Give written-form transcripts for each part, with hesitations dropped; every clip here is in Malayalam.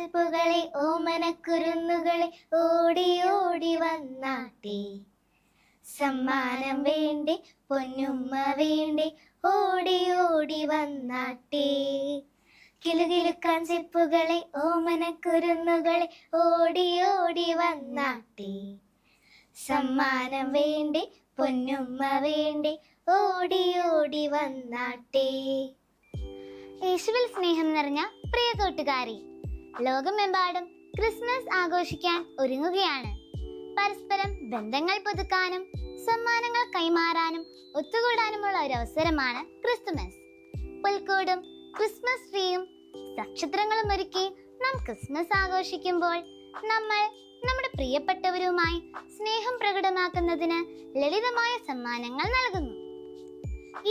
ചെപ്പുകളെ ഓമനക്കുരുന്നുകളെ ഓടി ഓടി വന്നാട്ടെ. സമ്മാനം വേണ്ടേ പൊന്നുമ്മ വേണ്ടേ ഓടി ഓടി വന്നാട്ടെ. കിലുകിലുക്കാൻ ചെപ്പുകളെ ഓമനക്കുരുന്നുകളെ ഓടി ഓടി വന്നാട്ടെ. സമ്മാനം വേണ്ടേ പൊന്നുമ്മ വേണ്ടേ ഓടി ഓടി വന്നാട്ടെ. യേശുവിൽ സ്നേഹം നിറഞ്ഞ പ്രിയ കൂട്ടുകാരി, ലോകമെമ്പാടും ക്രിസ്മസ് ആഘോഷിക്കാൻ ഒരുങ്ങുകയാണ്. പരസ്പരം ബന്ധങ്ങൾ പുതുക്കാനും സമ്മാനങ്ങൾ കൈമാറാനും ഒത്തുകൂടാനുമുള്ള ഒരു അവസരമാണ് ക്രിസ്തുമസ്. പുൽക്കൂടും ക്രിസ്മസ് ട്രീയും നക്ഷത്രങ്ങളും ഒരുക്കി നാം ക്രിസ്മസ് ആഘോഷിക്കുമ്പോൾ നമ്മൾ നമ്മുടെ പ്രിയപ്പെട്ടവരുമായി സ്നേഹം പ്രകടമാക്കുന്നതിന് ലളിതമായ സമ്മാനങ്ങൾ നൽകുന്നു.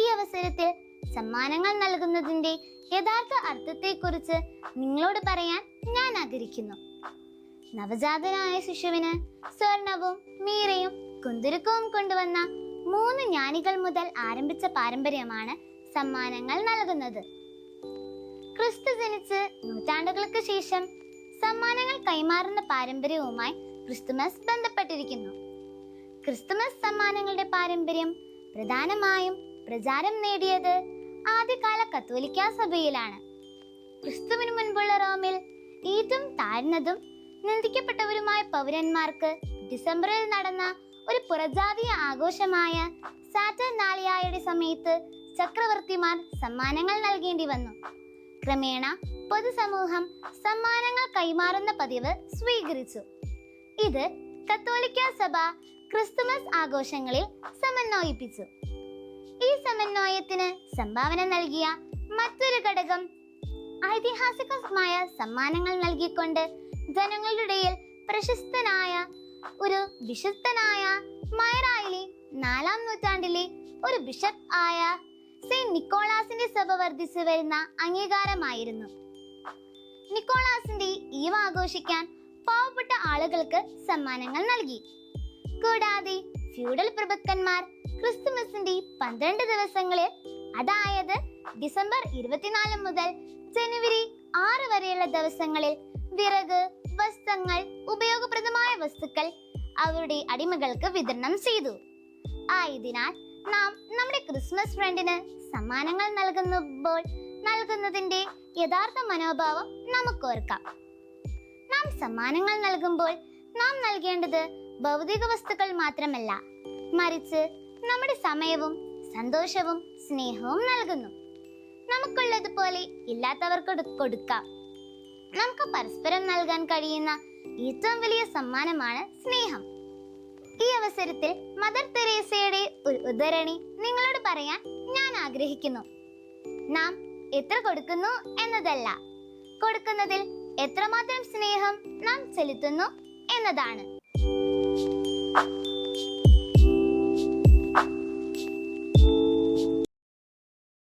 ഈ അവസരത്തിൽ സമ്മാനങ്ങൾ നൽകുന്നതിന്റെ യഥാർത്ഥ അർത്ഥത്തെക്കുറിച്ച് നിങ്ങളോട് പറയാൻ ഞാൻ ആഗ്രഹിക്കുന്നു. നവജാതനായ ശിശുവിന് സ്വർണവും മീറയും കുന്തുരുക്കവും കൊണ്ടുവന്ന 3 ജ്ഞാനികൾ മുതൽ ആരംഭിച്ച പാരമ്പര്യമാണ് സമ്മാനങ്ങൾ നൽകുന്നത്. ക്രിസ്തു ജനിച്ച് നൂറ്റാണ്ടുകൾക്ക് ശേഷം സമ്മാനങ്ങൾ കൈമാറുന്ന പാരമ്പര്യവുമായി ക്രിസ്തുമസ് ബന്ധപ്പെട്ടിരിക്കുന്നു. ക്രിസ്തുമസ് സമ്മാനങ്ങളുടെ പാരമ്പര്യം പ്രധാനമായും പ്രചാരം നേടിയത് ആദ്യകാല കത്തോലിക്കാ സഭയിലാണ്. ക്രിസ്തുവിന് മുൻപുള്ള റോമിൽ ഏറ്റവും താഴ്ന്നതും നിന്ദിക്കപ്പെട്ടവരുമായ പൗരന്മാർക്ക് ഡിസംബറിൽ നടന്ന ഒരു പുറജാതീയ ആഘോഷമായ സാറ്റർനാലിയായുടെ സമയത്ത് ചക്രവർത്തിമാർ സമ്മാനങ്ങൾ നൽകേണ്ടി വന്നു. ക്രമേണ പൊതുസമൂഹം സമ്മാനങ്ങൾ കൈമാറുന്ന പതിവ് സ്വീകരിച്ചു. ഇത് കത്തോലിക്കാ സഭ ക്രിസ്തുമസ് ആഘോഷങ്ങളിൽ സമന്വയിപ്പിച്ചു. ഈ സമന്വയത്തിന് സംഭാവന നൽകിയ മറ്റൊരു ഘടകം ഐതിഹാസികമായ സമ്മാനങ്ങൾ നൽകിക്കൊണ്ട് ജനങ്ങളുടെ ഇടയിൽ പ്രശസ്തനായ ഒരു വിശുദ്ധനായ മയറായിലെ 4-ാം നൂറ്റാണ്ടിലെ ഒരു ബിഷപ്പ് ആയ സെയിന്റ് നിക്കോളാസിന്റെ സഭ വർദ്ധിച്ചു വരുന്ന അംഗീകാരമായിരുന്നു. നിക്കോളാസിന്റെ ഈവ് ആഘോഷിക്കാൻ പാവപ്പെട്ട ആളുകൾക്ക് സമ്മാനങ്ങൾ നൽകി. കൂടാതെ ഫ്യൂഡൽ പ്രഭുക്കന്മാർ ക്രിസ്തുമസിന്റെ 12 ദിവസങ്ങളിൽ, അതായത് ഡിസംബർ 24 മുതൽ ജനുവരി 6 വരെയുള്ള ദിവസങ്ങളിൽ വിറക്, വസ്ത്രങ്ങൾ, ഉപയോഗപ്രദമായ വസ്തുക്കൾ അവരുടെ അടിമകൾക്ക് വിതരണം ചെയ്തു. ആയതിനാൽ നാം നമ്മുടെ ക്രിസ്മസ് ഫ്രണ്ടിന് സമ്മാനങ്ങൾ നൽകുന്നതിന്റെ യഥാർത്ഥ മനോഭാവം നമുക്ക് ഓർക്കാം. നാം സമ്മാനങ്ങൾ നൽകുമ്പോൾ നാം നൽകേണ്ടത് ഭൗതിക വസ്തുക്കൾ മാത്രമല്ല, മറിച്ച് നമ്മുടെ സമയവും സന്തോഷവും സ്നേഹവും നൽകുന്നു. നമുക്കുള്ളതുപോലെ ഇല്ലാത്തവർക്ക് കൊടുക്കാം. നമുക്ക് പരസ്പരം നൽകാൻ കഴിയുന്ന ഏറ്റവും വലിയ സമ്മാനമാണ് സ്നേഹം. ഈ അവസരത്തിൽ മദർ തെരേസയുടെ ഒരു ഉദ്ധരണി നിങ്ങളോട് പറയാൻ ഞാൻ ആഗ്രഹിക്കുന്നു. നാം എത്ര കൊടുക്കുന്നു എന്നതല്ല, കൊടുക്കുന്നതിൽ എത്രമാത്രം സ്നേഹം നാം ചെലുത്തുന്നു എന്നതാണ്.